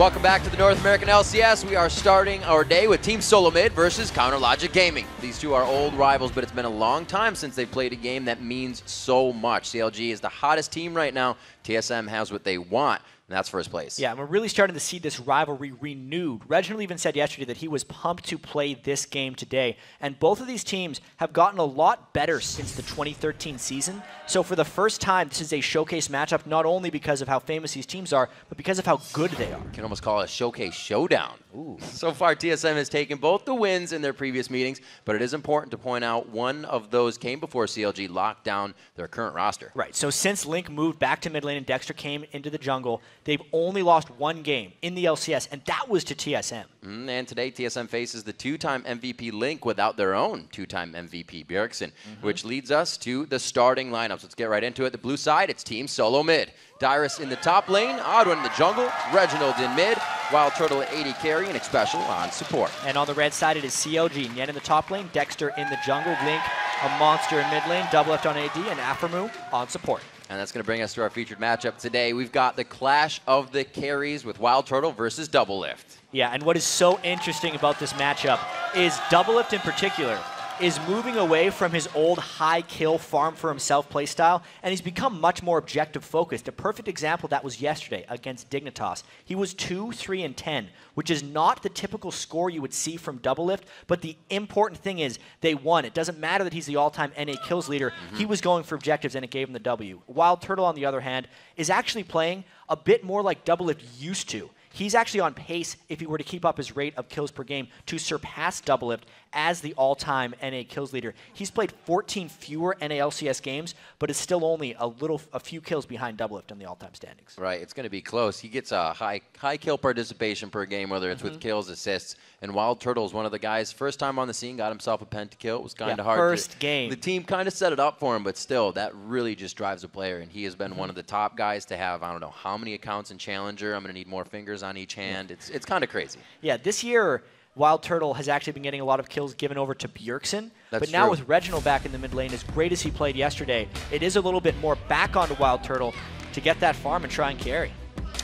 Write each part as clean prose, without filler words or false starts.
Welcome back to the North American LCS. We are starting our day with Team Solo Mid versus Counterlogic Gaming. These two are old rivals, but it's been a long time since they played a game that means so much. CLG is the hottest team right now. TSM has what they want, and that's first place. Yeah, and we're really starting to see this rivalry renewed. Reginald even said yesterday that he was pumped to play this game today, and both of these teams have gotten a lot better since the 2013 season. So for the first time, this is a showcase matchup, not only because of how famous these teams are, but because of how good they are. You can almost call it a showcase showdown. Ooh. So far, TSM has taken both the wins in their previous meetings, but it is important to point out one of those came before CLG locked down their current roster. Right, so since Link moved back to mid lane and Dexter came into the jungle, they've only lost one game in the LCS, and that was to TSM. And today, TSM faces the two-time MVP Link without their own two-time MVP Bjergsen, which leads us to the starting lineups. Let's get right into it. The blue side, it's Team Solo Mid. Dyrus in the top lane, Oddwin in the jungle, Reginald in mid, Wild Turtle at 80 carry, and Xpecial on support. And on the red side, it is CLG. Nyen in the top lane, Dexter in the jungle, Link a monster in mid lane, double left on AD, and Aphromoo on support. And that's going to bring us to our featured matchup today. We've got the clash of the carries with Wild Turtle versus Double Lift. Yeah, and what is so interesting about this matchup is Double Lift in particular is moving away from his old high kill farm for himself playstyle, and he's become much more objective focused. A perfect example of that was yesterday against Dignitas. He was 2, 3, and 10, which is not the typical score you would see from Double Lift, but the important thing is they won. It doesn't matter that he's the all-time NA kills leader. He was going for objectives, and it gave him the W. Wild Turtle, on the other hand, is actually playing a bit more like Double Lift used to. He's actually on pace, if he were to keep up his rate of kills per game, to surpass Double Lift as the all-time NA kills leader. He's played 14 fewer NA LCS games, but is still only a few kills behind Double Lift on the all-time standings. Right, it's going to be close. He gets a high kill participation per game, whether it's with kills, assists, and Wild Turtle is one of the guys, first time on the scene, got himself a pentakill. It was kind of hard. First game. The team kind of set it up for him, but still, that really just drives a player, and he has been one of the top guys to have, I don't know how many accounts in Challenger. I'm going to need more fingers on each hand. It's kind of crazy. Yeah, this year, Wild Turtle has actually been getting a lot of kills given over to Bjergsen. But now with Reginald back in the mid lane, as great as he played yesterday, it is a little bit more back onto Wild Turtle to get that farm and try and carry.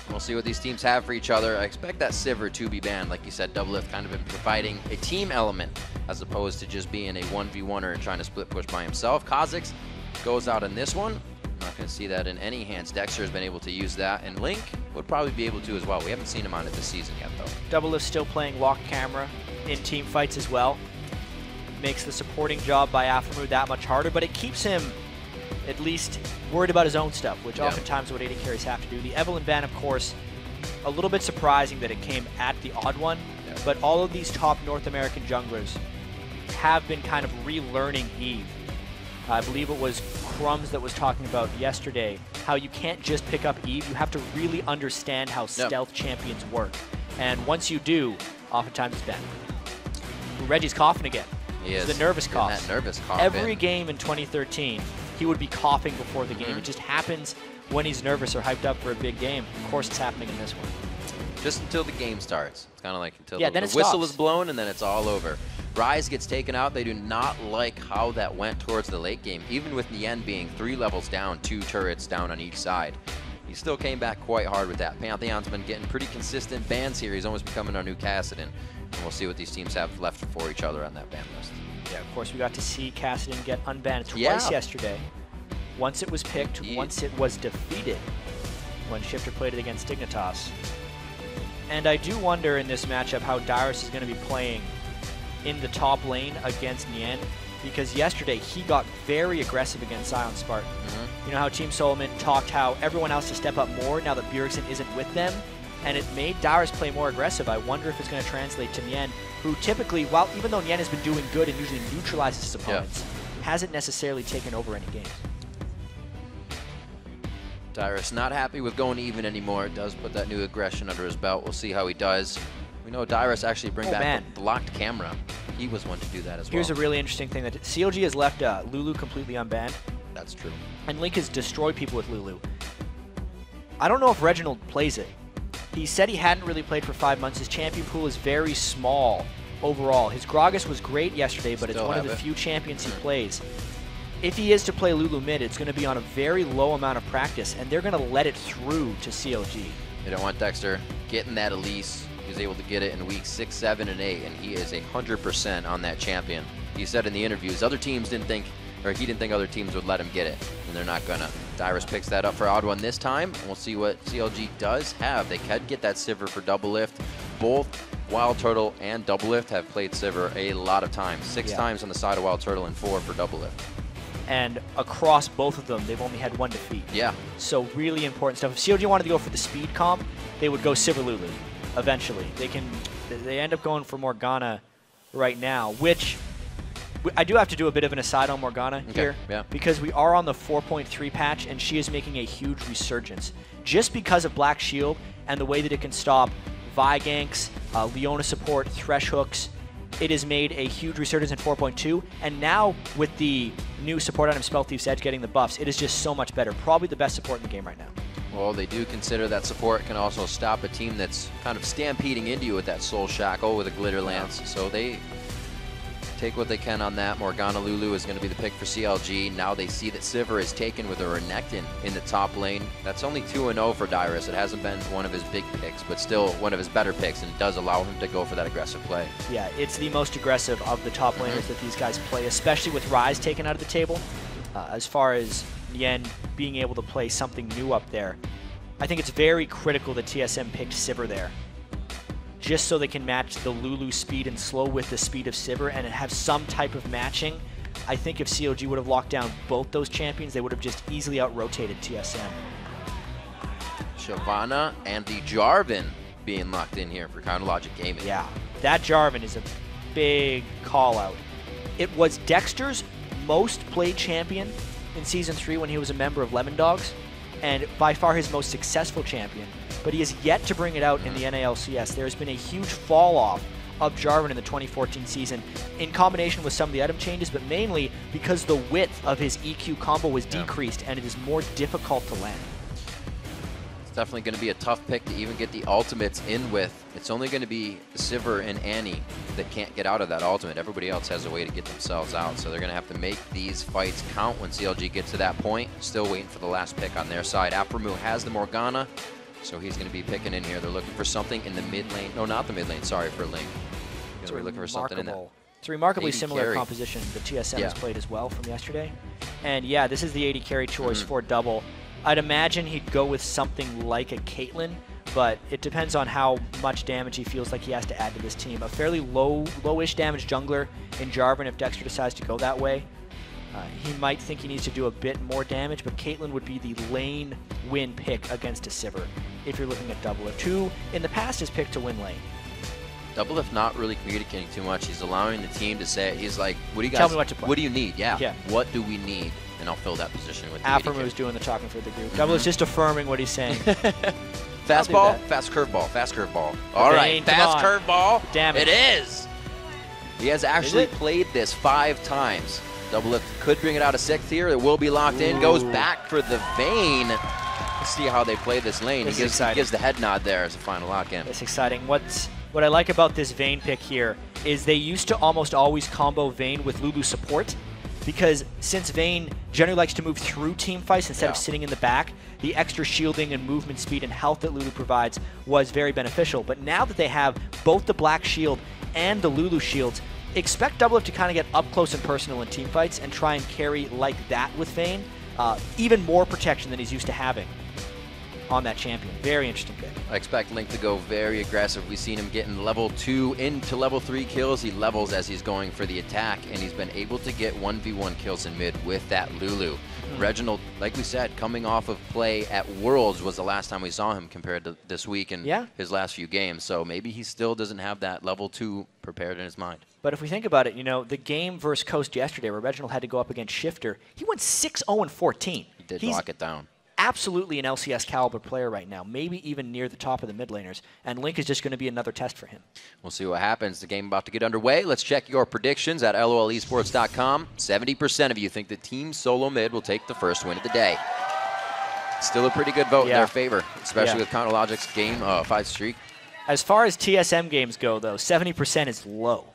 We'll see what these teams have for each other. I expect that Sivir to be banned. Like you said, Double Lift kind of been providing a team element as opposed to just being a 1v1er and trying to split push by himself. Kha'Zix goes out in this one. Not going to see that in any hands. Dexter has been able to use that, and Link would probably be able to as well. We haven't seen him on it this season yet, though. Double Lift still playing lock camera in team fights as well. Makes the supporting job by Aphromoo that much harder, but it keeps him at least worried about his own stuff, which oftentimes what AD carries have to do. The Evelynn ban, of course, a little bit surprising that it came at the odd one, but all of these top North American junglers have been kind of relearning Eve. I believe it was Crumbs that was talking about yesterday, how you can't just pick up Eve, you have to really understand how stealth champions work. And once you do, oftentimes it's bad. Reggie's coughing again. He is. The nervous cough. That nervous cough. Every game in 2013, he would be coughing before the game. It just happens when he's nervous or hyped up for a big game. Of course it's happening in this one. Just until the game starts. It's kind of like until the whistle is blown and then it's all over. Ryze gets taken out. They do not like how that went towards the late game. Even with Nyen being 3 levels down, 2 turrets down on each side. He still came back quite hard with that. Pantheon's been getting pretty consistent bans here. He's almost becoming our new Kassadin. And we'll see what these teams have left for each other on that ban list. Yeah, of course, we got to see Kassadin get unbanned twice yesterday. Once it was picked, once it was defeated when Shifter played it against Dignitas. And I do wonder in this matchup how Dyrus is going to be playing in the top lane against Nyen, because yesterday he got very aggressive against Sion Spartan. You know how Team Solo Mid talked how everyone else to step up more now that Bjergsen isn't with them, and it made Dyrus play more aggressive. I wonder if it's going to translate to Nyen, who typically, even though Nyen has been doing good and usually neutralizes his opponents, hasn't necessarily taken over any games. Dyrus not happy with going even anymore. Does put that new aggression under his belt. We'll see how he does. We know Dyrus actually bring back the blocked camera. He was one to do that as well. Here's a really interesting thing. That CLG has left Lulu completely unbanned. That's true. And Link has destroyed people with Lulu. I don't know if Reginald plays it. He said he hadn't really played for 5 months. His champion pool is very small overall. His Gragas was great yesterday, but it's one of the few champions he plays. If he is to play Lulu mid, it's going to be on a very low amount of practice, and they're going to let it through to CLG. They don't want Dexter getting that Elise. He was able to get it in weeks 6, 7, and 8, and he is 100% on that champion. He said in the interviews, other teams didn't think, or he didn't think other teams would let him get it, and they're not gonna. Dyrus picks that up for Odd One this time, and we'll see what CLG does have. They could get that Sivir for double lift. Both Wild Turtle and double lift have played Sivir a lot of times. 6 times on the side of Wild Turtle and 4 for double lift. And across both of them, they've only had 1 defeat. Yeah. So really important stuff. If CLG wanted to go for the speed comp, they would go Sivir Lulu eventually. They end up going for Morgana right now, which I do have to do a bit of an aside on Morgana here, because we are on the 4.3 patch, and she is making a huge resurgence. Just because of Black Shield and the way that it can stop Vi ganks, Leona support, Thresh hooks, it has made a huge resurgence in 4.2, and now with the new support item Spell Thief's Edge getting the buffs, it is just so much better. Probably the best support in the game right now. Well, they do consider that support can also stop a team that's kind of stampeding into you with that Soul Shackle with a Glitter Lance. So they take what they can on that. Morgana Lulu is going to be the pick for CLG. Now they see that Sivir is taken with a Renekton in the top lane. That's only 2-0 for Dyrus. It hasn't been one of his big picks, but still one of his better picks, and it does allow him to go for that aggressive play. Yeah, it's the most aggressive of the top laners that these guys play, especially with Ryze taken out of the table. As far as Yen being able to play something new up there, I think it's very critical that TSM picked Sivir there, just so they can match the Lulu speed and slow with the speed of Sivir and have some type of matching. I think if CLG would have locked down both those champions, they would have just easily out-rotated TSM. Shyvana and the Jarvan being locked in here for Counter Logic Gaming. Yeah, that Jarvan is a big call-out. It was Dexter's most played champion in Season 3 when he was a member of Lemon Dogs, and by far his most successful champion, but he has yet to bring it out in the NA LCS. There's been a huge fall-off of Jarvan in the 2014 season in combination with some of the item changes, but mainly because the width of his EQ combo was decreased and it is more difficult to land. It's definitely going to be a tough pick to even get the ultimates in with. It's only going to be Sivir and Annie that can't get out of that ultimate. Everybody else has a way to get themselves out, so they're going to have to make these fights count when CLG gets to that point. Still waiting for the last pick on their side. Aphromoo has the Morgana, so he's going to be picking in here. They're looking for something in the mid lane. No, not the mid lane. Sorry, for Link. We're looking for something in that. It's a remarkably similar composition that TSM has played as well from yesterday. And yeah, this is the 80 carry choice for double. I'd imagine he'd go with something like a Caitlyn, but it depends on how much damage he feels like he has to add to this team. A fairly lowish damage jungler in Jarvan if Dexter decides to go that way. He might think he needs to do a bit more damage, but Caitlyn would be the lane win pick against a Sivir if you're looking at double lift, who in the past has picked to win lane. Double lift not really communicating too much. He's allowing the team to say, he's like, what do you guys, tell me what to play. What do you need? Yeah. What do we need? And I'll fill that position with Aphromoo is doing the talking for the group. Double is just affirming what he's saying. Fastball, fast curveball, fast curveball. All right, fast curveball. Damage. It is. He has actually played this 5 times. Double lift could bring it out of 6th here. It will be locked in. Goes back for the Vayne. Let's see how they play this lane. He gives the head nod there as a final lock-in. It's exciting. What I like about this Vayne pick here is they used to almost always combo Vayne with Lulu support, because since Vayne generally likes to move through team fights instead of sitting in the back, the extra shielding and movement speed and health that Lulu provides was very beneficial. But now that they have both the Black Shield and the Lulu shields, expect Double Lift to kind of get up close and personal in team fights and try and carry like that with Vayne. Even more protection than he's used to having on that champion. Very interesting pick. I expect Link to go very aggressive. We've seen him getting level 2 into level 3 kills. He levels as he's going for the attack, and he's been able to get 1v1 kills in mid with that Lulu. Reginald, like we said, coming off of play at Worlds was the last time we saw him compared to this week and his last few games. So maybe he still doesn't have that level 2 prepared in his mind. But if we think about it, you know, the game versus Coast yesterday where Reginald had to go up against Shifter, he went 6-0-14. He did lock it down. Absolutely an LCS caliber player right now, maybe even near the top of the mid laners, and Link is just going to be another test for him. We'll see what happens. The game about to get underway. Let's check your predictions at lolesports.com. 70% of you think that Team Solo Mid will take the first win of the day. Still a pretty good vote in their favor, especially with Counter Logic's game 5 streak. As far as TSM games go, though, 70% is low,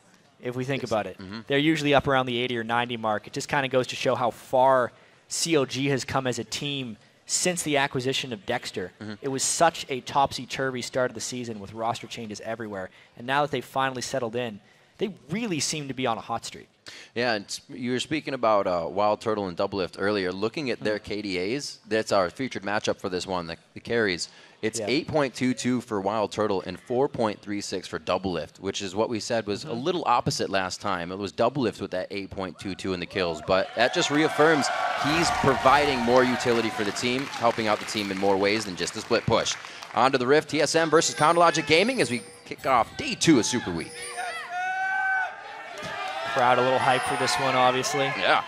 if we think about it. They're usually up around the 80 or 90 mark. It just kind of goes to show how far CLG has come as a team since the acquisition of Dexter. It was such a topsy-turvy start of the season with roster changes everywhere. And now that they've finally settled in, they really seem to be on a hot streak. Yeah, and you were speaking about Wild Turtle and Doublelift earlier. Looking at their KDAs, that's our featured matchup for this one, the carries. It's 8.22 for Wild Turtle and 4.36 for Doublelift, which is what we said was a little opposite last time. It was Doublelift with that 8.22 in the kills, but that just reaffirms he's providing more utility for the team, helping out the team in more ways than just a split push. On to the Rift, TSM versus CounterLogic Gaming as we kick off day 2 of Super Week. Crowd a little hype for this one, obviously. Yeah.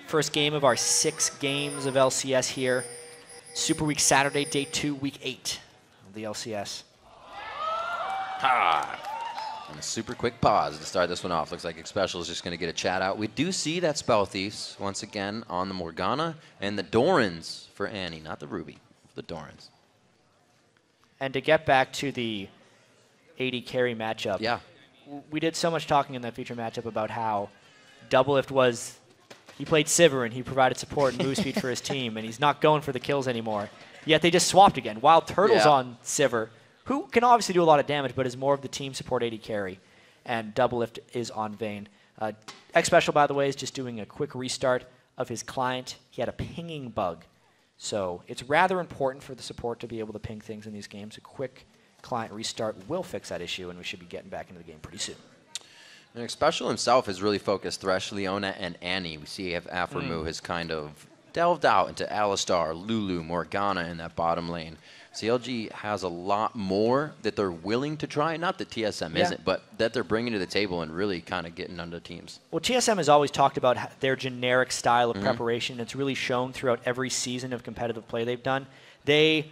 First game of our 6 games of LCS here. Super Week Saturday, day 2, week 8 of the LCS. And a super quick pause to start this one off. Looks like Xpecial is just going to get a chat out. We do see that Spell Thieves once again on the Morgana and the Dorans for Annie, not the Ruby, the Dorans. And to get back to the AD carry matchup. Yeah. We did so much talking in that feature matchup about how Doublelift was, he played Sivir and he provided support and move speed for his team, and he's not going for the kills anymore. Yet they just swapped again. Wild Turtle's on Sivir, who can obviously do a lot of damage, but is more of the team support AD carry, and Doublelift is on Vayne. Xpecial, by the way, is just doing a quick restart of his client. He had a pinging bug, so it's rather important for the support to be able to ping things in these games. A quick client restart will fix that issue, and we should be getting back into the game pretty soon. And Xpecial himself has really focused Thresh, Leona, and Annie. We see Afremu has kind of delved out into Alistar, Lulu, Morgana in that bottom lane. CLG has a lot more that they're willing to try. Not that TSM isn't, but that they're bringing to the table and really kind of getting under teams. Well, TSM has always talked about their generic style of preparation. It's really shown throughout every season of competitive play they've done. They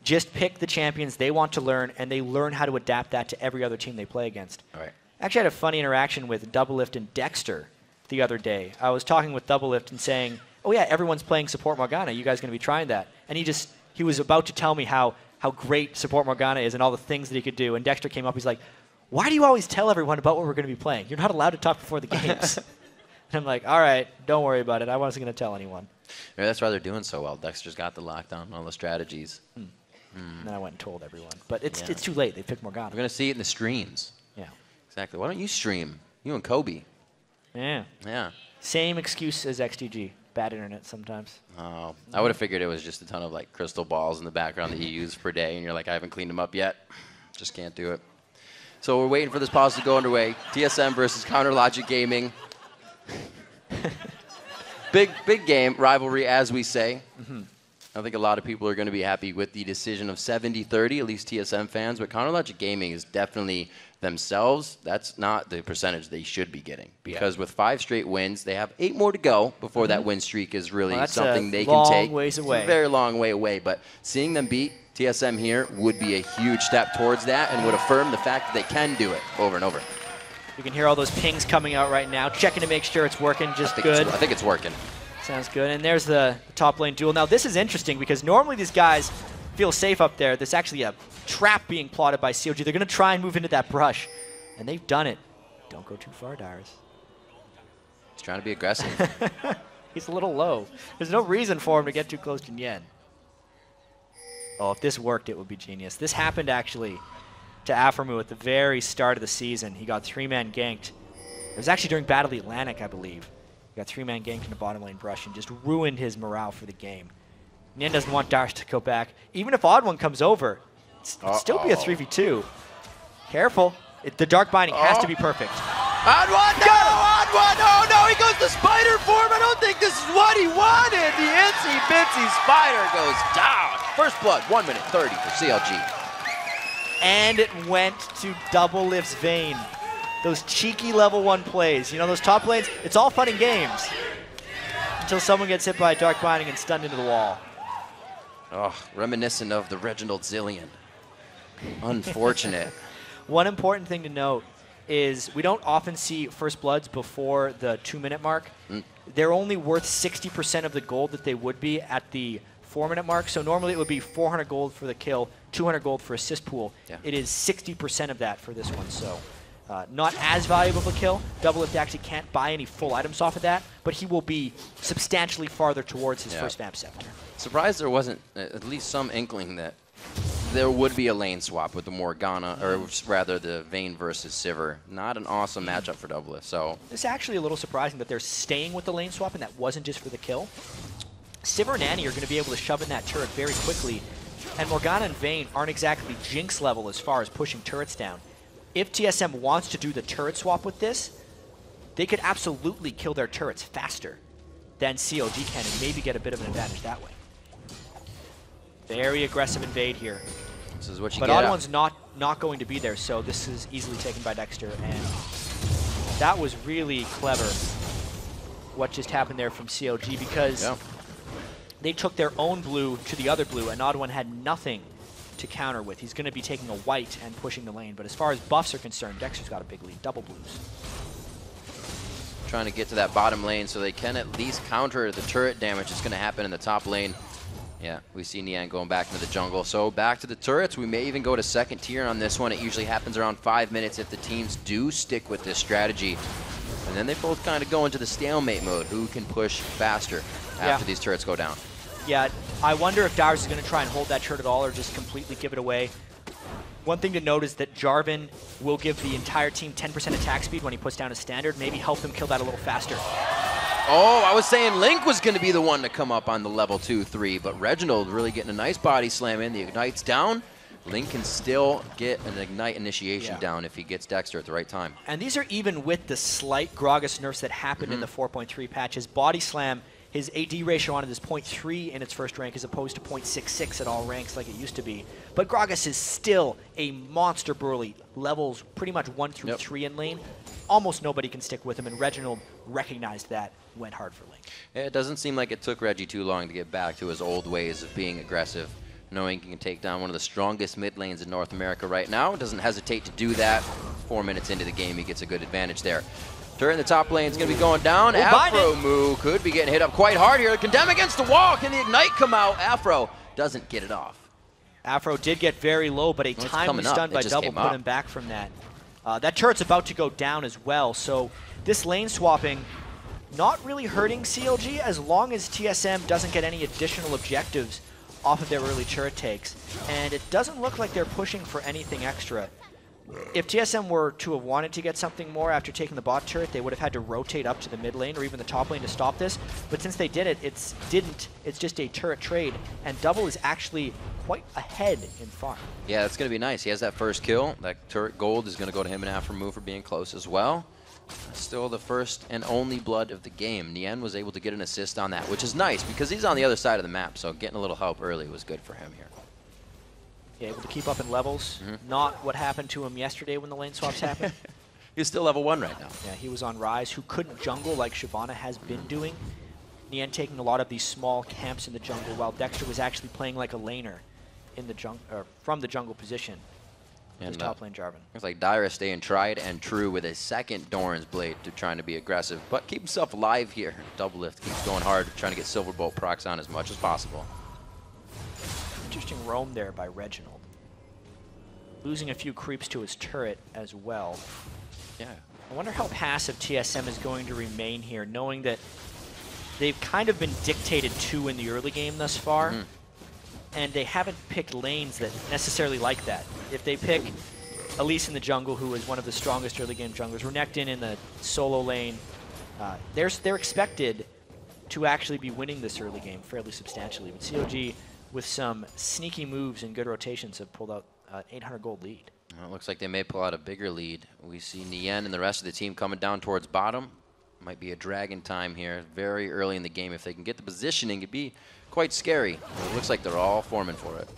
just pick the champions they want to learn, and they learn how to adapt that to every other team they play against. All right. Actually, I had a funny interaction with Doublelift and Dexter the other day. I was talking with Doublelift and saying, oh yeah, everyone's playing support Morgana. You guys going to be trying that? And he was about to tell me how great support Morgana is and all the things that he could do. And Dexter came up, he's like, why do you always tell everyone about what we're going to be playing? You're not allowed to talk before the games. And I'm like, all right, don't worry about it. I wasn't going to tell anyone. Yeah, that's why they're doing so well. Dexter's got the lockdown, all the strategies. And then I went and told everyone. But it's too late. They picked Morgana. We're going to see it in the streams. Yeah. Exactly. Why don't you stream? You and Kobe. Yeah. Yeah. Same excuse as XTG. Bad internet sometimes. Oh, I would have figured it was just a ton of like crystal balls in the background that you use per day, and you're like, I haven't cleaned them up yet. Just can't do it. So we're waiting for this pause to go underway. TSM versus CounterLogic Gaming. Big game, rivalry, as we say. I think a lot of people are going to be happy with the decision of 70-30, at least TSM fans. But CounterLogic Gaming is definitely themselves. That's not the percentage they should be getting. Because with 5 straight wins, they have 8 more to go before that win streak is really something they can take. That's a long ways away. It's a very long way away. But seeing them beat TSM here would be a huge step towards that and would affirm the fact that they can do it over and over. You can hear all those pings coming out right now, checking to make sure it's working just good. I think it's working. Sounds good. And there's the top lane duel. Now, this is interesting because normally these guys feel safe up there. There's actually a trap being plotted by CLG. They're going to try and move into that brush. And they've done it. Don't go too far, Darius. He's trying to be aggressive. He's a little low. There's no reason for him to get too close to Nyen. Oh, if this worked, it would be genius. This happened actually to Afremu at the very start of the season. He got 3-man ganked. It was actually during Battle of the Atlantic, I believe. He got 3-man ganked in the bottom lane brush and just ruined his morale for the game. Nyen doesn't want Darius to go back. Even if Odd One comes over, it'd still be a 3v2. Careful. The Dark Binding has to be perfect. Odd One, no! Odd One, oh no, he goes to Spider form. I don't think this is what he wanted. The itsy bitsy Spider goes down. First blood, 1 minute 30 for CLG. And it went to Doublelift's Vayne. Those cheeky level 1 plays. You know, those top lanes, it's all fun and games. Until someone gets hit by a Dark Binding and stunned into the wall. Oh, reminiscent of the Reginald Zillion. Unfortunate. One important thing to note is we don't often see First Bloods before the 2-minute mark. They're only worth 60% of the gold that they would be at the 4-minute mark. So normally it would be 400 gold for the kill, 200 gold for assist pool. Yeah. It is 60% of that for this one. So Not as valuable of a kill. Doublelift actually can't buy any full items off of that, but he will be substantially farther towards his first map sector. Surprised there wasn't at least some inkling that there would be a lane swap with the Morgana, or rather the Vayne versus Sivir. Not an awesome matchup for Doublelift, so. It's actually a little surprising that they're staying with the lane swap and that wasn't just for the kill. Sivir and Annie are going to be able to shove in that turret very quickly, and Morgana and Vayne aren't exactly Jinx level as far as pushing turrets down. If TSM wants to do the turret swap with this, they could absolutely kill their turrets faster than CLG can and maybe get a bit of an advantage that way. Very aggressive invade here. This is what you but get. But Odd One's not going to be there, so this is easily taken by Dexter, and that was really clever what just happened there from CLG, because they took their own blue to the other blue, and Odd One had nothing to counter with. He's going to be taking a white and pushing the lane, but as far as buffs are concerned, Dexter's got a big lead, double blues. Trying to get to that bottom lane so they can at least counter the turret damage that's going to happen in the top lane. Yeah, we see Nian going back into the jungle. So back to the turrets. We may even go to second tier on this one. It usually happens around 5 minutes if the teams do stick with this strategy. And then they both kind of go into the stalemate mode. Who can push faster after these turrets go down? Yeah, I wonder if Darius is going to try and hold that turret at all or just completely give it away. One thing to note is that Jarvan will give the entire team 10% attack speed when he puts down his standard, maybe help them kill that a little faster. Oh, I was saying Link was going to be the one to come up on the level 2-3, but Reginald really getting a nice body slam in. The Ignite's down. Link can still get an Ignite initiation down if he gets Dexter at the right time. And these are even with the slight Gragas nerfs that happened in the 4.3 patch. His body slam, his AD ratio on it is 0.3 in its first rank as opposed to 0.66 at all ranks like it used to be. But Gragas is still a monster burly, levels pretty much 1 through 3 in lane. Almost nobody can stick with him, and Reginald recognized that, went hard for Link. It doesn't seem like it took Reggie too long to get back to his old ways of being aggressive, knowing he can take down one of the strongest mid lanes in North America right now. Doesn't hesitate to do that. 4 minutes into the game, he gets a good advantage there. Turret in the top lane is going to be going down. Afro Moo could be getting hit up quite hard here. Condemn against the wall. Can the Ignite come out? Afro doesn't get it off. Afro did get very low, but a timely stun by Double put him back from that. That turret's about to go down as well, so this lane swapping not really hurting CLG as long as TSM doesn't get any additional objectives off of their early turret takes. And it doesn't look like they're pushing for anything extra. If TSM were to have wanted to get something more after taking the bot turret, they would have had to rotate up to the mid lane or even the top lane to stop this. But since they did it, it's just a turret trade, and Double is actually quite ahead in farm. Yeah, that's going to be nice. He has that first kill. That turret gold is going to go to him and Afro Moo for being close as well. Still the first and only blood of the game. Nian was able to get an assist on that, which is nice because he's on the other side of the map, so getting a little help early was good for him here. Yeah, able to keep up in levels. Not what happened to him yesterday when the lane swaps happened. He's still level 1 right now. Yeah, he was on Ryze, who couldn't jungle like Shyvana has been doing. Nian taking a lot of these small camps in the jungle, while Dexter was actually playing like a laner in the from the jungle position. And top lane Jarvan. It's like Dyrus staying tried and true with a second Doran's Blade to trying to be aggressive, but keep himself alive here. Doublelift keeps going hard, trying to get Silverbolt procs on as much as possible. Interesting roam there by Reginald. Losing a few creeps to his turret as well. Yeah. I wonder how passive TSM is going to remain here, knowing that they've kind of been dictated to in the early game thus far, and they haven't picked lanes that necessarily like that. If they pick Elise in the jungle, who is one of the strongest early game junglers, Renekton in the solo lane, they're expected to actually be winning this early game fairly substantially. But CLG, with some sneaky moves and good rotations, have pulled out an 800 gold lead. Well, it looks like they may pull out a bigger lead. We see Nian and the rest of the team coming down towards bottom. Might be a dragon time here very early in the game. If they can get the positioning, it'd be quite scary. It looks like they're all forming for it.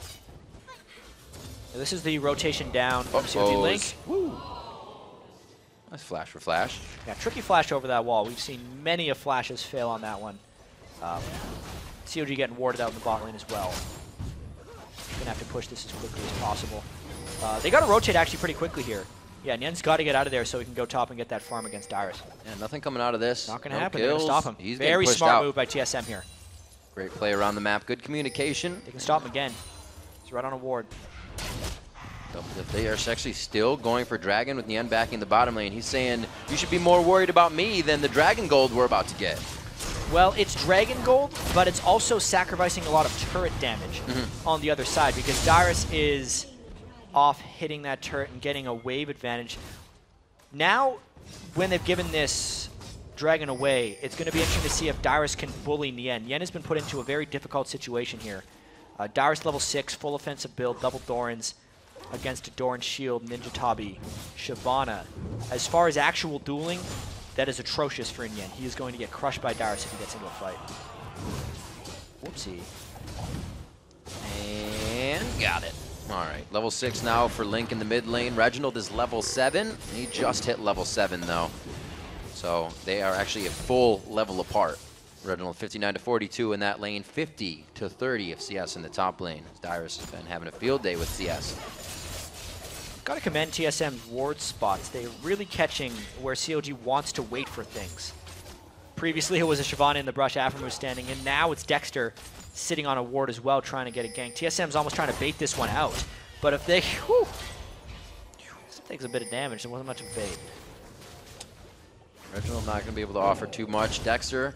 This is the rotation down from CLG Link. Woo. Nice flash for flash. Yeah, tricky flash over that wall. We've seen many of flashes fail on that one. CLG getting warded out in the bot lane as well. Gonna have to push this as quickly as possible. They got to rotate actually pretty quickly here. Yeah, Nian's got to get out of there so he can go top and get that farm against Dyrus. Yeah, nothing coming out of this. Not going to happen. They're going to stop him. He's very smart move by TSM here. Great play around the map. Good communication. They can stop him again. He's right on a ward. They are actually still going for Dragon with Nien backing the bottom lane. He's saying, you should be more worried about me than the Dragon Gold we're about to get. Well, it's Dragon Gold, but it's also sacrificing a lot of turret damage on the other side because Dyrus is off hitting that turret and getting a wave advantage. Now, when they've given this Dragon away, it's going to be interesting to see if Dyrus can bully Nien. Nien has been put into a very difficult situation here. Dyrus level 6, full offensive build, double Dorans against a Doran Shield, Ninja Tabi, Shyvana. As far as actual dueling, that is atrocious for Nien. He is going to get crushed by Dyrus if he gets into a fight. Whoopsie. And got it. All right, level 6 now for Link in the mid lane. Reginald is level 7. He just hit level 7 though. So they are actually a full level apart. Reginald 59 to 42 in that lane, 50 to 30 of CS in the top lane. Dyrus has been having a field day with CS. Got to commend TSM's ward spots. They're really catching where CLG wants to wait for things. Previously it was a Shyvana in the brush, Afram was standing in. Now it's Dexter sitting on a ward as well, trying to get a gank. TSM's almost trying to bait this one out. But if they, this takes a bit of damage. There wasn't much of a bait. Reginald not going to be able to offer too much. Dexter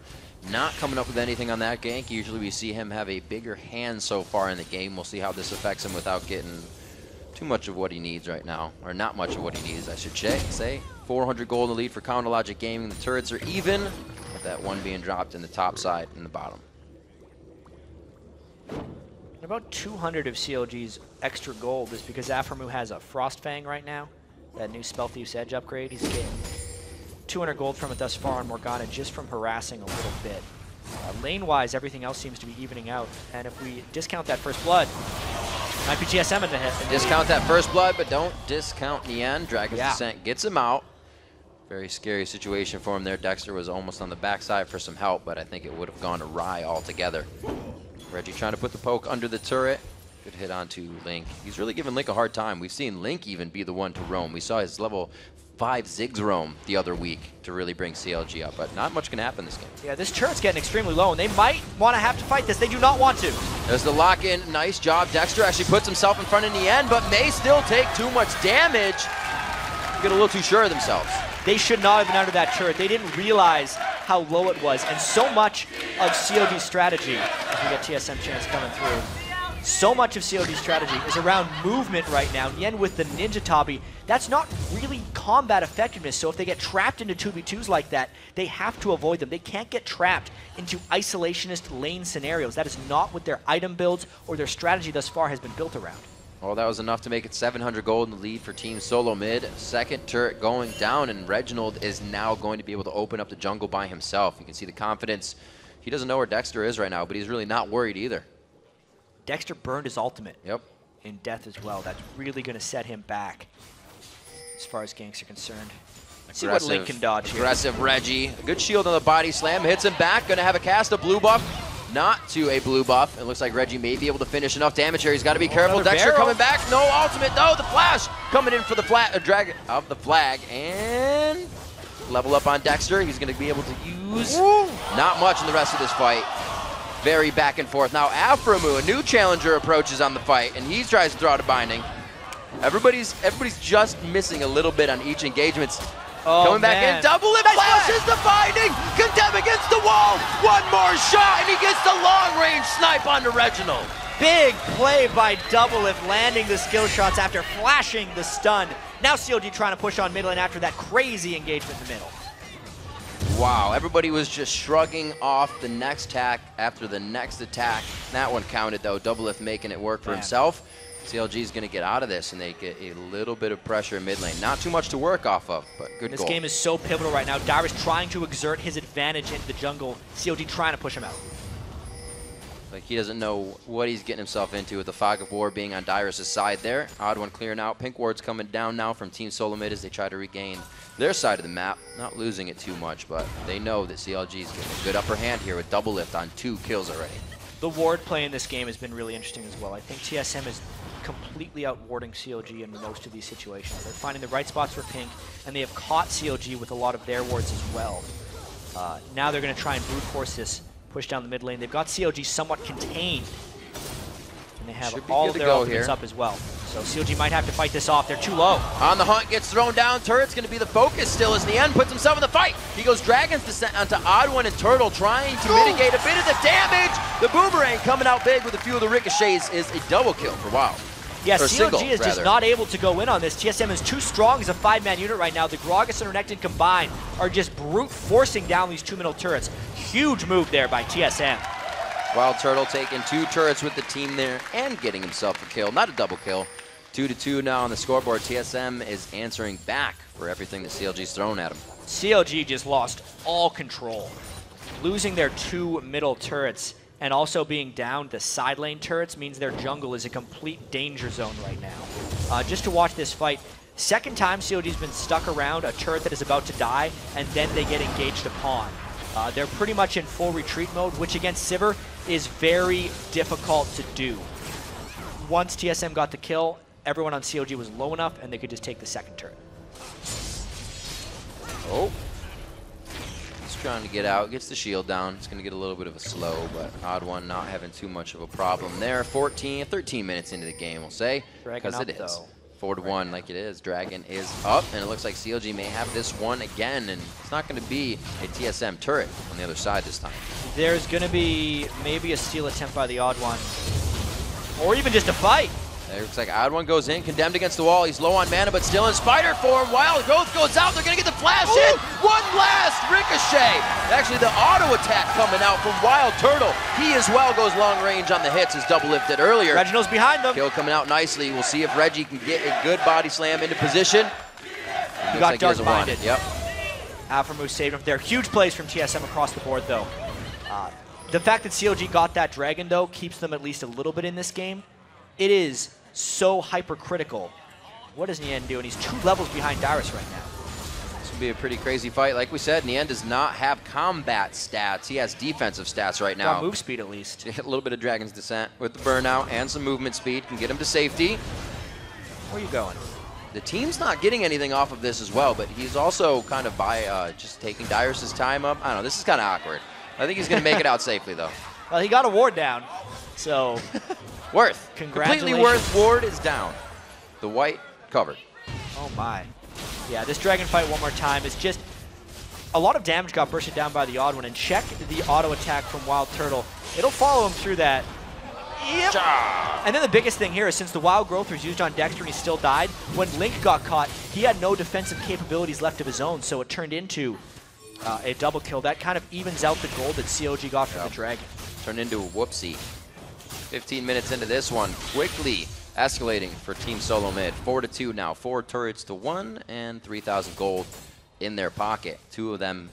not coming up with anything on that gank. Usually we see him have a bigger hand so far in the game. We'll see how this affects him without getting too much of what he needs right now. Or not much of what he needs, I should say. 400 gold in the lead for Counter Logic Gaming. The turrets are even, with that one being dropped in the top side and the bottom. About 200 of CLG's extra gold is because Aframu has a Frost Fang right now. That new Spell Thief's Edge upgrade. He's getting 200 gold from it thus far on Morgana just from harassing a little bit. Lane-wise, everything else seems to be evening out. And if we discount that first blood, might be GSM in the hit. Discount that first blood, but don't discount Nien. Dragon's Descent gets him out. Very scary situation for him there. Dexter was almost on the backside for some help, but I think it would have gone awry altogether. Reggie trying to put the poke under the turret. Good hit onto Link. He's really giving Link a hard time. We've seen Link even be the one to roam. We saw his level 5 Ziggs roam the other week to really bring CLG up, but not much can happen this game. Yeah, this turret's getting extremely low, and they might want to have to fight this. They do not want to. There's the lock-in. Nice job. Dexter actually puts himself in front in the end, but may still take too much damage. Get a little too sure of themselves. They should not have been under that turret. They didn't realize how low it was, and so much of CLG's strategy, if we get TSM chance coming through, so much of CLG's strategy is around movement right now. Nien with the Ninja Tabi, that's not really combat effectiveness, so if they get trapped into 2v2s like that, they have to avoid them. They can't get trapped into isolationist lane scenarios. That is not what their item builds or their strategy thus far has been built around. Well, that was enough to make it 700 gold in the lead for Team Solo Mid. Second turret going down, and Reginald is now going to be able to open up the jungle by himself. You can see the confidence. He doesn't know where Dexter is right now, but he's really not worried either. Dexter burned his ultimate in death as well. That's really going to set him back as far as ganks are concerned. Let's see what Link can dodge here. Aggressive Reggie. Good shield on the body slam. Hits him back. Going to have a cast of blue buff. Not to a blue buff. It looks like Reggie may be able to finish enough damage here. He's got to be careful. Dexter coming back. No ultimate. No, the flash coming in for the drag of the flag. And level up on Dexter. He's going to be able to use not much in the rest of this fight. Very back and forth. Now Aframu, a new challenger, approaches on the fight, and he tries to throw out a binding. Everybody's just missing a little bit on each engagement. Coming back in, double it, flashes the binding! Condemn against the wall! One more shot, and he gets the long-range snipe onto Reginald. Big play by Doublelift, landing the skill shots after flashing the stun. Now CLG trying to push on mid lane after that crazy engagement in the middle. Wow, everybody was just shrugging off the next attack after the next attack. That one counted though, Doublelift making it work for himself. CLG is going to get out of this, and they get a little bit of pressure in mid lane. Not too much to work off of, but good goal. This game is so pivotal right now. Dyrus trying to exert his advantage into the jungle. CLG trying to push him out. Like he doesn't know what he's getting himself into with the Fog of War being on Dyrus' side there. Odd one clearing out. Pink Ward's coming down now from Team Solo Mid as they try to regain their side of the map. Not losing it too much, but they know that CLG is getting a good upper hand here with Doublelift on 2 kills already. The ward play in this game has been really interesting as well. I think TSM is completely outwarding CLG in most of these situations. They're finding the right spots for Pink, and they have caught CLG with a lot of their wards as well. Now they're going to try and brute force this push down the mid lane. They've got CLG somewhat contained, and they have all of their ultimates up as well. So CLG might have to fight this off. They're too low. On the hunt, gets thrown down. Turret's going to be the focus still as Nien puts himself in the fight. He goes Dragon's Descent onto Odd1 and Turtle, trying to mitigate a bit of the damage. The Boomerang coming out big with a few of the ricochets is a double kill for WoW. Yeah, CLG is just not able to go in on this. TSM is too strong as a 5-man unit right now. The Gragas and Renekton combined are just brute forcing down these 2 middle turrets. Huge move there by TSM. Wild Turtle taking 2 turrets with the team there and getting himself a kill. Not a double kill. 2-2 now on the scoreboard. TSM is answering back for everything that CLG's thrown at him. CLG just lost all control. Losing their 2 middle turrets and also being down the side lane turrets means their jungle is a complete danger zone right now. Just to watch this fight, second time CLG's been stuck around a turret that is about to die, and then they get engaged upon. They're pretty much in full retreat mode, which against Sivir is very difficult to do. Once TSM got the kill, everyone on CLG was low enough and they could just take the second turret. Oh. He's trying to get out, gets the shield down. It's going to get a little bit of a slow, but Odd1 not having too much of a problem there. 13 minutes into the game, we'll say, because it is. 4-1 like it is. Dragon is up, and it looks like CLG may have this one again, and it's not going to be a TSM turret on the other side this time. There's going to be maybe a steal attempt by the Odd1, or even just a fight. It looks like Odd1 goes in, condemned against the wall. He's low on mana, but still in spider form. Wild Growth goes out. They're going to get the flash in. One blast, ricochet. Actually, the auto attack coming out from Wild Turtle. He as well goes long range on the hits, as double lifted earlier. Reginald's behind them. Kill coming out nicely. We'll see if Reggie can get a good body slam into position. He got dark minded. Yep. Alpha saved him there. Huge plays from TSM across the board, though. The fact that CLG got that dragon, though, keeps them at least a little bit in this game. It is so hypercritical. What does Nien do? And he's 2 levels behind Dyrus right now. This will be a pretty crazy fight. Like we said, Nien does not have combat stats. He has defensive stats right now. Got move speed at least. A little bit of Dragon's Descent with the burnout and some movement speed can get him to safety. Where are you going? The team's not getting anything off of this as well, but he's also kind of by just taking Dyrus' time up. I don't know, this is kind of awkward. I think he's going to make it out safely, though. Well, he got a ward down, so... Worth. Congratulations. Completely Worth. Ward is down. The white covered. Oh, my. Yeah, this dragon fight one more time is just... A lot of damage got bursted down by the Odd1, and check the auto attack from Wild Turtle. It'll follow him through that. Yep. And then the biggest thing here is since the Wild Growth was used on Dexter and he still died, when Link got caught, he had no defensive capabilities left of his own, so it turned into a double kill. That kind of evens out the gold that CLG got from the Dragon. Turned into a whoopsie. 15 minutes into this one, quickly escalating for Team Solo Mid. 4-2 now, 4 turrets to 1 and 3,000 gold in their pocket. 2 of them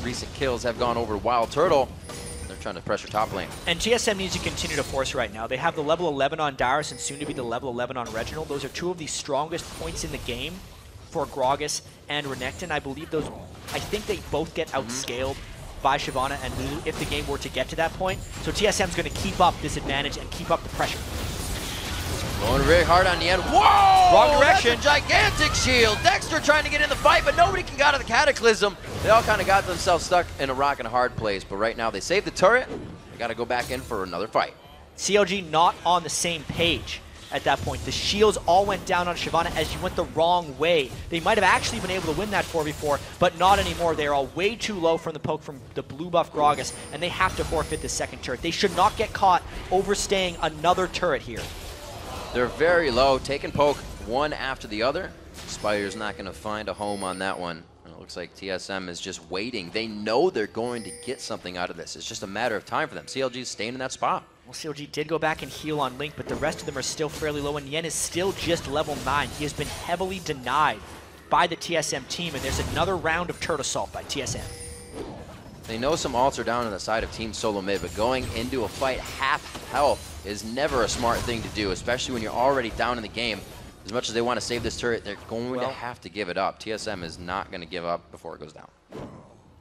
recent kills have gone over Wild Turtle. They're trying to pressure top lane. And TSM needs to continue to force right now. They have the level 11 on Dyrus and soon to be the level 11 on Reginald. Those are 2 of the strongest points in the game for Gragas and Renekton. I think they both get outscaled by Shyvana and Lulu if the game were to get to that point. So TSM's going to keep up this advantage and keep up the pressure. Going very hard on Nien. Whoa! Wrong direction. That's a gigantic shield. Dexter trying to get in the fight, but nobody can get out of the Cataclysm. They all kind of got themselves stuck in a rock and a hard place, but right now they saved the turret. They got to go back in for another fight. CLG not on the same page at that point. The shields all went down on Shyvana as she went the wrong way. They might have actually been able to win that 4v4, but not anymore. They are all way too low from the poke from the blue buff Gragas, and they have to forfeit the second turret. They should not get caught overstaying another turret here. They're very low, taking poke one after the other. Spider's not going to find a home on that one. It looks like TSM is just waiting. They know they're going to get something out of this. It's just a matter of time for them. CLG is staying in that spot. Well, CLG did go back and heal on Link, but the rest of them are still fairly low, and Nien is still just level 9. He has been heavily denied by the TSM team, and there's another round of turret assault by TSM. They know some ults are down on the side of Team Solo Mid, but going into a fight half health is never a smart thing to do, especially when you're already down in the game. As much as they want to save this turret, they're going to have to give it up. TSM is not going to give up before it goes down.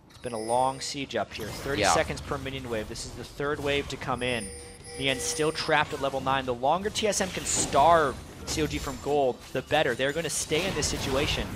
It's been a long siege up here. 30 seconds per minion wave. This is the 3rd wave to come in. Nien's still trapped at level 9. The longer TSM can starve CLG from gold, the better. They're going to stay in this situation.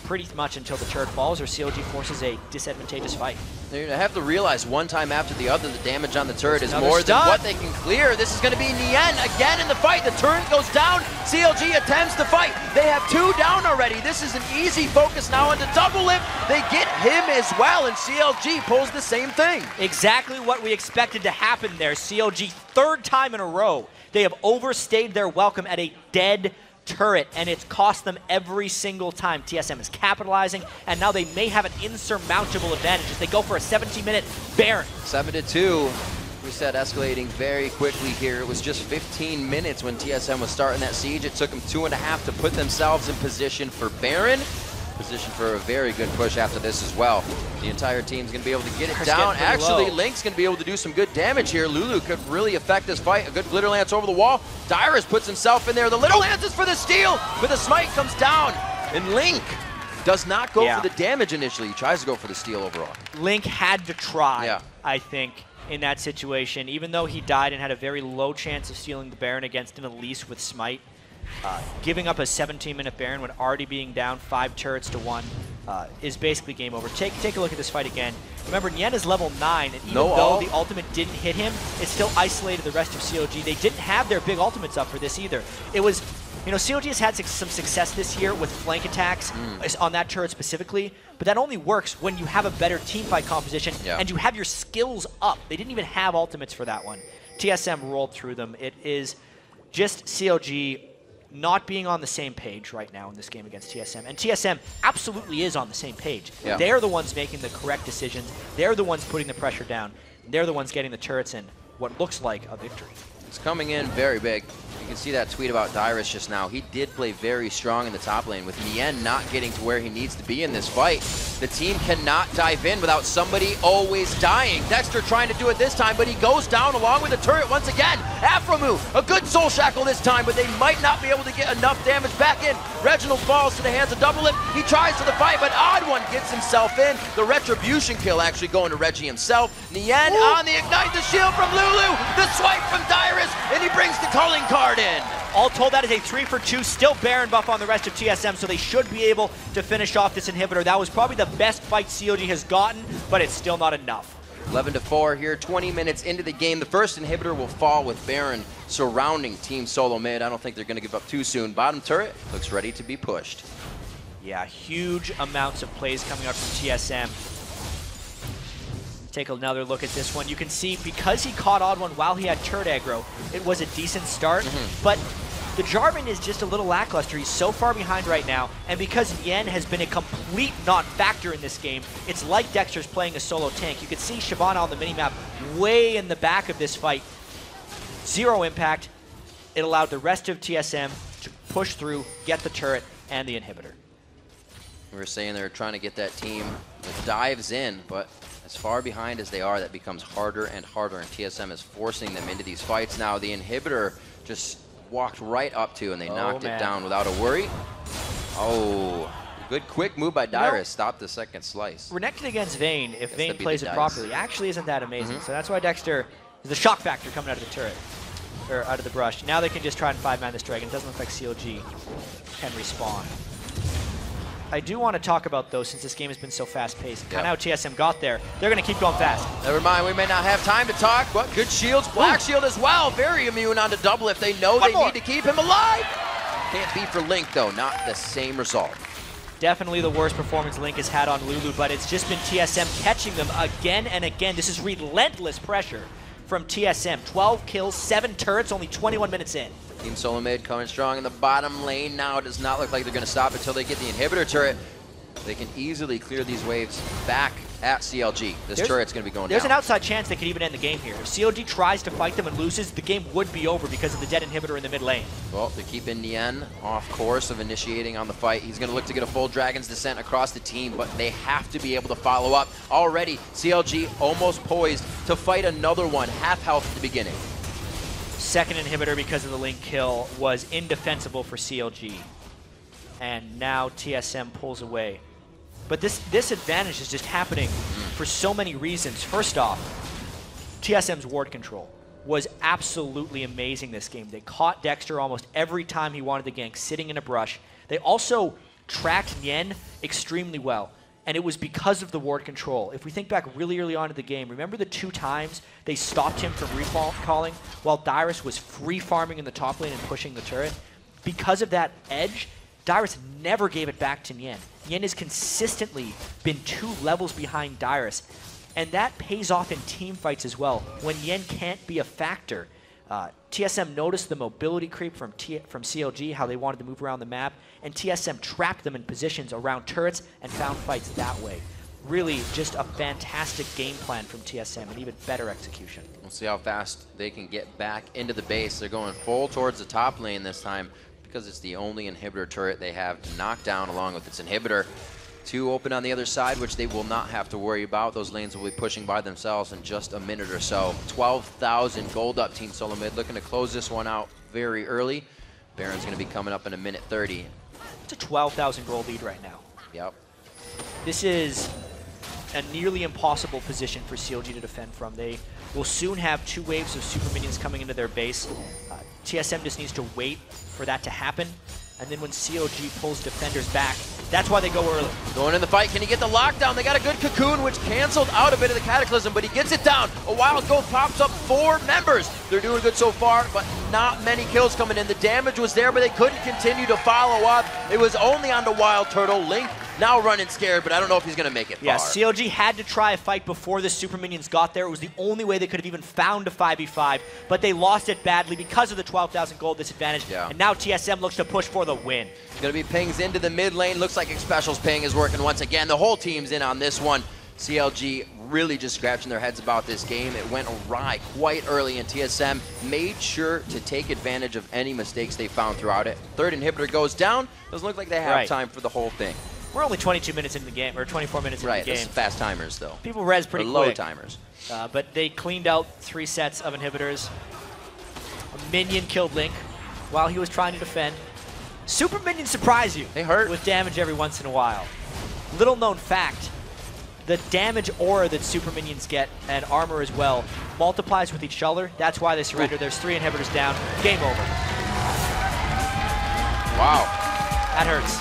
pretty much until the turret falls or CLG forces a disadvantageous fight. They have to realize one time after the other, the damage on the turret is Another more stun. than what they can clear. This is going to be Nien again in the fight. The turret goes down. CLG attempts to fight. They have 2 down already. This is an easy focus now on the double lift. They get him as well, and CLG pulls the same thing. Exactly what we expected to happen there. CLG, 3rd time in a row. They have overstayed their welcome at a dead turret, and it's cost them every single time. TSM is capitalizing, and now they may have an insurmountable advantage as they go for a 17-minute Baron. 7-2. We said escalating very quickly here. It was just 15 minutes when TSM was starting that siege. It took them 2.5 to put themselves in position for Baron. Position for a very good push after this as well. The entire team's going to be able to get it down. Actually, low. Link's going to be able to do some good damage here. Lulu could really affect this fight. A good glitter lance over the wall. Dyrus puts himself in there. The little lance is for the steal, but the smite comes down. And Link does not go for the damage initially. He tries to go for the steal overall. Link had to try, I think, in that situation. Even though he died and had a very low chance of stealing the Baron against an Elise with smite. Giving up a 17-minute Baron when already being down 5 turrets to 1 is basically game over. Take a look at this fight again. Remember, Nien is level 9, and even though the ultimate didn't hit him, it still isolated the rest of CLG. They didn't have their big ultimates up for this either. It was, you know, CLG has had some success this year with flank attacks on that turret specifically, but that only works when you have a better teamfight composition and you have your skills up. They didn't even have ultimates for that one. TSM rolled through them. It is just CLG not being on the same page right now in this game against TSM. And TSM absolutely is on the same page. They're the ones making the correct decisions. They're the ones putting the pressure down. They're the ones getting the turrets in what looks like a victory. It's coming in very big. You can see that tweet about Dyrus just now. He did play very strong in the top lane with Nien not getting to where he needs to be in this fight. The team cannot dive in without somebody always dying. Dexter trying to do it this time, but he goes down along with the turret once again. Afromu, a good soul shackle this time, but they might not be able to get enough damage back in. Reginald falls to the hands of Double Lip. He tries to the fight, but Odd One gets himself in. The retribution kill actually going to Reggie himself. Nien on the ignite, the shield from Lulu, the swipe from Dyrus, and he brings the calling card in. All told, that is a 3 for 2, still Baron buff on the rest of TSM, so they should be able to finish off this inhibitor. That was probably the best fight CLG has gotten, but it's still not enough. 11-4 here, 20 minutes into the game. The first inhibitor will fall with Baron surrounding Team Solo Mid. I don't think they're going to give up too soon. Bottom turret looks ready to be pushed. Yeah, huge amounts of plays coming out from TSM. Take another look at this one. You can see because he caught Odd One while he had turret aggro, it was a decent start, but the Jarvan is just a little lackluster. He's so far behind right now, and because Nien has been a complete non-factor in this game, it's like Dexter's playing a solo tank. You can see Shyvana on the minimap way in the back of this fight. 0 impact. It allowed the rest of TSM to push through, get the turret, and the inhibitor. We were saying they were trying to get that team that dives in, but as far behind as they are, that becomes harder and harder, and TSM is forcing them into these fights now. The inhibitor just walked right up to, and they knocked it down without a worry. Oh, good quick move by Dyrus. Stop the second slice. Renekton against Vayne, if Vayne plays it properly, actually isn't that amazing. So that's why Dexter is the shock factor coming out of the turret, or out of the brush. Now they can just try and 5-man this dragon. It doesn't look like CLG can respawn. I do want to talk about, though, since this game has been so fast-paced, kind of how TSM got there. They're going to keep going fast. Never mind, we may not have time to talk, but good shields. Black Shield as well, very immune onto Double if they know they need to keep him alive. Can't be for Link, though, not the same result. Definitely the worst performance Link has had on Lulu, but it's just been TSM catching them again and again. This is relentless pressure from TSM. 12 kills, 7 turrets, only 21 minutes in. Team Solo Mid coming strong in the bottom lane now. It does not look like they're going to stop until they get the inhibitor turret. They can easily clear these waves back at CLG. This turret's going to be going down. There's an outside chance they could even end the game here. If CLG tries to fight them and loses, the game would be over because of the dead inhibitor in the mid lane. Well, they're keeping Nien off course of initiating on the fight. He's going to look to get a full Dragon's Descent across the team, but they have to be able to follow up. Already, CLG almost poised to fight another one, half health at the beginning. Second inhibitor because of the Link kill was indefensible for CLG. And now TSM pulls away. But this advantage is just happening for so many reasons. First off, TSM's ward control was absolutely amazing this game. They caught Dexter almost every time he wanted the gank, sitting in a brush. They also tracked Nyen extremely well. And it was because of the ward control. If we think back really early on in the game, remember the 2 times they stopped him from recalling while Dyrus was free farming in the top lane and pushing the turret? Because of that edge, Dyrus never gave it back to Nyen. Nyen has consistently been 2 levels behind Dyrus. And that pays off in team fights as well. When Nyen can't be a factor, TSM noticed the mobility creep from CLG, how they wanted to move around the map, and TSM trapped them in positions around turrets and found fights that way. Really just a fantastic game plan from TSM and even better execution. We'll see how fast they can get back into the base. They're going full towards the top lane this time because it's the only inhibitor turret they have to knock down along with its inhibitor. 2 open on the other side, which they will not have to worry about. Those lanes will be pushing by themselves in just a minute or so. 12,000 gold up, Team Solo Mid, looking to close this one out very early. Baron's going to be coming up in a minute 30. It's a 12,000 gold lead right now. Yep. This is a nearly impossible position for CLG to defend from. They will soon have 2 waves of super minions coming into their base. TSM just needs to wait for that to happen. And then when CLG pulls defenders back, that's why they go early. Going in the fight, can he get the lockdown? They got a good cocoon, which canceled out a bit of the Cataclysm, but he gets it down. A wild growth pops up 4 members. They're doing good so far, but not many kills coming in. The damage was there, but they couldn't continue to follow up. It was only on the Wild Turtle. Link now running scared, but I don't know if he's going to make it far. Yeah, CLG had to try a fight before the super minions got there. It was the only way they could have even found a 5v5, but they lost it badly because of the 12,000 gold disadvantage. Yeah. And now TSM looks to push for the win. Going to be pings into the mid lane. Looks like Xpecial's ping is working once again. The whole team's in on this one. CLG really just scratching their heads about this game. It went awry quite early, and TSM made sure to take advantage of any mistakes they found throughout it. 3rd inhibitor goes down. Doesn't look like they have time for the whole thing. We're only 22 minutes in the game, or 24 minutes in the game. Right, fast timers, though. People res pretty quick. Low timers. But they cleaned out 3 sets of inhibitors. A minion killed Link while he was trying to defend. Super minions surprise you. They hurt. With damage every once in a while. Little known fact, the damage aura that super minions get, and armor as well, multiplies with each other. That's why they surrender. Ooh. There's 3 inhibitors down. Game over. Wow. That hurts.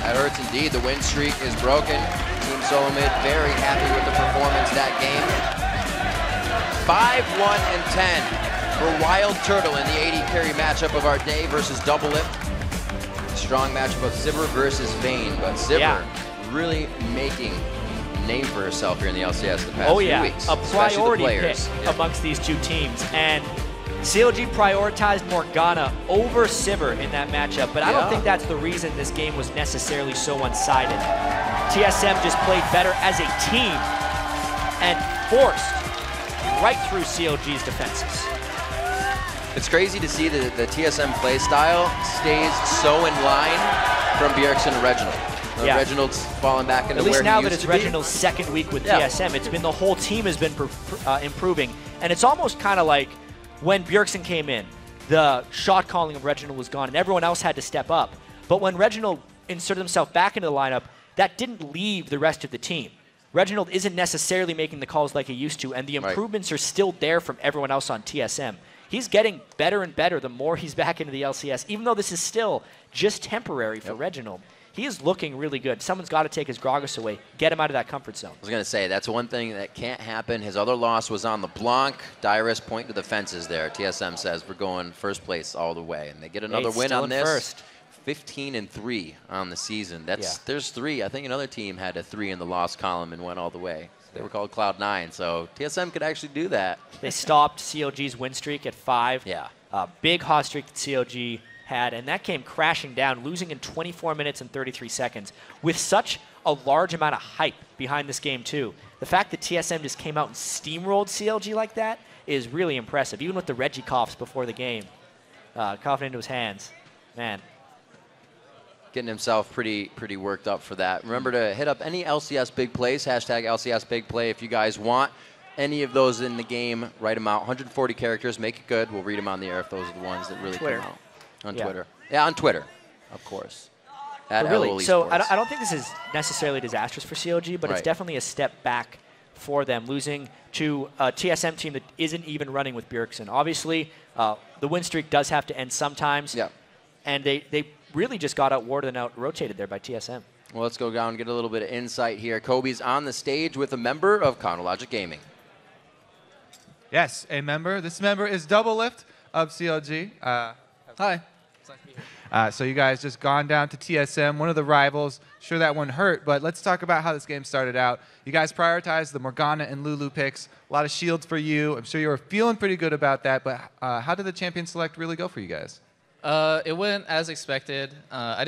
That hurts indeed. The win streak is broken. Team Solo Mid very happy with the performance that game. 5-1 and 10 for Wild Turtle in the AD carry matchup of our day versus Double Lip. Strong matchup of Sivir versus Vayne, but Sivir really making a name for herself here in the LCS the past few weeks. A priority pick amongst these 2 teams. And CLG prioritized Morgana over Sivir in that matchup, but I don't think that's the reason this game was necessarily so one-sided. TSM just played better as a team and forced right through CLG's defenses. It's crazy to see that the TSM play style stays so in line from Bjergsen and Reginald. Reginald's fallen back into where he used to be. At least now that it's Reginald's 2nd week with TSM, it's been the whole team has been improving. And it's almost kind of like when Bjergsen came in, the shot calling of Reginald was gone and everyone else had to step up. But when Reginald inserted himself back into the lineup, that didn't leave the rest of the team. Reginald isn't necessarily making the calls like he used to, and the improvements are still there from everyone else on TSM. He's getting better and better the more he's back into the LCS, even though this is still just temporary for Reginald. He is looking really good. Someone's got to take his Gragas away, get him out of that comfort zone. I was going to say, that's one thing that can't happen. His other loss was on LeBlanc. Dyrus pointing to the fences there. TSM says we're going 1st place all the way, and they get another win on this. First. 15-3 on the season. There's 3. I think another team had a 3 in the loss column and went all the way. They were called Cloud9, so TSM could actually do that. They stopped CLG's win streak at 5. Yeah. Big hot streak that CLG had, and that came crashing down, losing in 24 minutes and 33 seconds with such a large amount of hype behind this game, too. The fact that TSM just came out and steamrolled CLG like that is really impressive, even with the Reggie coughs before the game. Coughing into his hands. Man. Getting himself pretty worked up for that. Remember to hit up any LCS big plays, hashtag LCS big play if you guys want any of those in the game. Write them out, 140 characters, make it good. We'll read them on the air if those are the ones that really come out. On Twitter. Yeah, on Twitter, of course. Really, so I don't think this is necessarily disastrous for CLG, but it's definitely a step back for them, losing to a TSM team that isn't even running with Bjergsen. Obviously, the win streak does have to end sometimes. Yeah. And they really just got outwarded and out-rotated there by TSM. Well, let's go down and get a little bit of insight here. Kobe's on the stage with a member of CounterLogic Gaming. Yes, a member. This member is Double Lift of CLG. Hi. So you guys just gone down to TSM, one of the rivals. Sure, that one hurt, but let's talk about how this game started out. You guys prioritized the Morgana and Lulu picks. A lot of shields for you. I'm sure you were feeling pretty good about that, but how did the champion select really go for you guys? It went as expected. I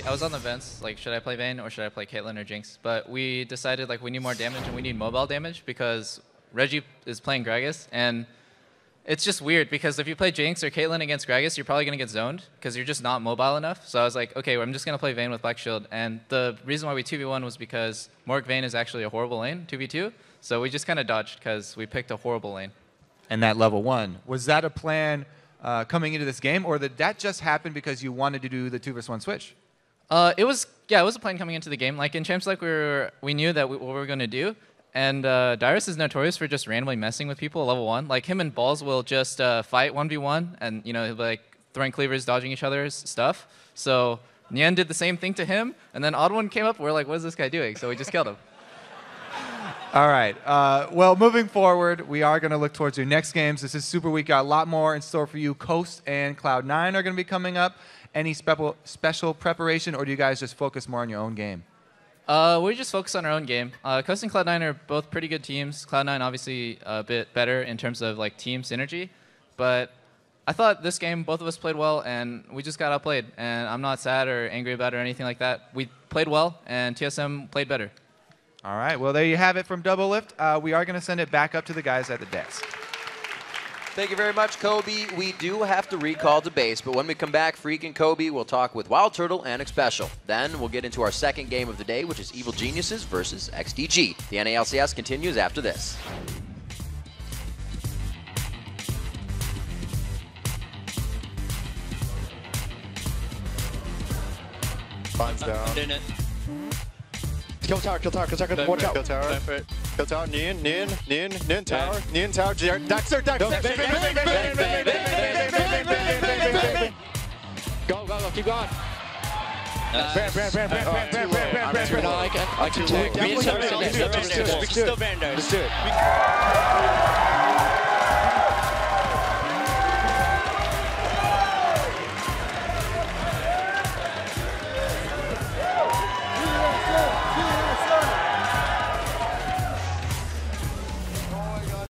was on the fence, like, should I play Vayne or should I play Caitlyn or Jinx? But we decided, like, we need more damage and we need mobile damage because Reggie is playing Gragas, and it's just weird because if you play Jinx or Caitlyn against Gragas, you're probably going to get zoned because you're just not mobile enough. So I was like, okay, well, I'm just going to play Vayne with Black Shield. And the reason why we 2v1 was because Morg Vayne is actually a horrible lane, 2v2. So we just kind of dodged because we picked a horrible lane. And that level 1, was that a plan coming into this game, or did that just happen because you wanted to do the 2v1 switch? It was a plan coming into the game. Like in Champs Select, we knew that what we were going to do. And Dyrus is notorious for just randomly messing with people at level 1. Like him and Balls will just fight 1v1, and he'll be like throwing cleavers, dodging each other's stuff. So Nien did the same thing to him, and then Odd One came up. We're like, what is this guy doing? So we just killed him. All right. Well, moving forward, we are going to look towards your next games. This is Super Week. Got a lot more in store for you. Coast and Cloud9 are going to be coming up. Any special preparation, or do you guys just focus more on your own game? We just focus on our own game. Coast and Cloud9 are both pretty good teams. Cloud9 obviously a bit better in terms of like team synergy, but I thought this game both of us played well, and we just got outplayed. And I'm not sad or angry about it or anything like that. We played well, and TSM played better. All right. Well, there you have it from Double Lift. We are going to send it back up to the guys at the desk. Thank you very much, Kobe. We do have to recall to base, but when we come back, Freak and Kobe will talk with Wild Turtle and Xpecial. Then we'll get into our second game of the day, which is Evil Geniuses versus XDG. The NA LCS continues after this. Bombs down. I'm doing it. Kill tower, kill tower, kill tower. Watch out. Kill tower. Go for it. Kill tower. Nien tower. Nien tower. Dexter. Go, keep going. Ban. I can take. We can still ban those. Let's do it.